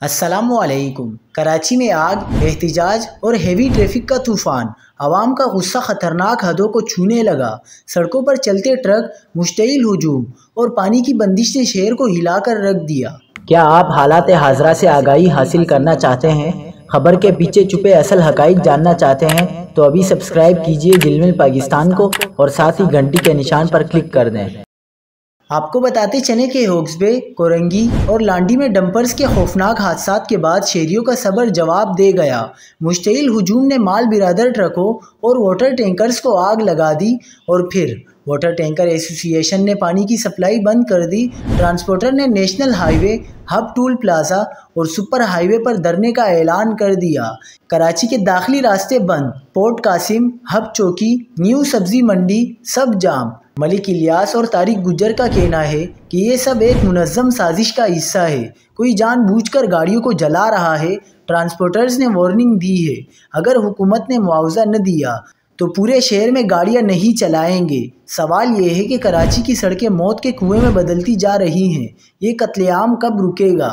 अस्सलामुअलैकुम। कराची में आग, एहतिजाज और हेवी ट्रैफिक का तूफान। आवाम का गुस्सा खतरनाक हदों को छूने लगा। सड़कों पर चलते ट्रक, मुश्तइल हुजूम और पानी की बंदिश ने शहर को हिलाकर रख दिया। क्या आप हालात हाजरा से आगाही हासिल करना चाहते हैं? खबर के पीछे छुपे असल हकाइक जानना चाहते हैं? तो अभी सब्सक्राइब कीजिए जिलमिल पाकिस्तान को और साथ ही घंटी के निशान पर क्लिक कर दें। आपको बताते चले कि होक्सबे, कोरंगी और लांडी में डंपर्स के खौफनाक हादसात के बाद शहरियों का सब्र जवाब दे गया। मुश्तइल हुजूम ने माल बिरादर ट्रकों और वाटर टैंकर्स को आग लगा दी और फिर वाटर टैंकर एसोसिएशन ने पानी की सप्लाई बंद कर दी। ट्रांसपोर्टर ने national highway, hub toll plaza और सुपर हाईवे पर धरने का ऐलान कर दिया। कराची के दाखिली रास्ते बंद, पोर्ट कासिम, हब चौकी, न्यू सब्जी मंडी सब जाम। मलिक इलियास और तारिक गुज्जर का कहना है कि ये सब एक मुनज़्ज़म साजिश का हिस्सा है। कोई जानबूझकर गाड़ियों को जला रहा है। ट्रांसपोर्टर्स ने वार्निंग दी है, अगर हुकूमत ने मुआवजा न दिया तो पूरे शहर में गाड़ियां नहीं चलाएंगे। सवाल ये है कि कराची की सड़कें मौत के कुएं में बदलती जा रही हैं। ये कत्लेआम कब रुकेगा?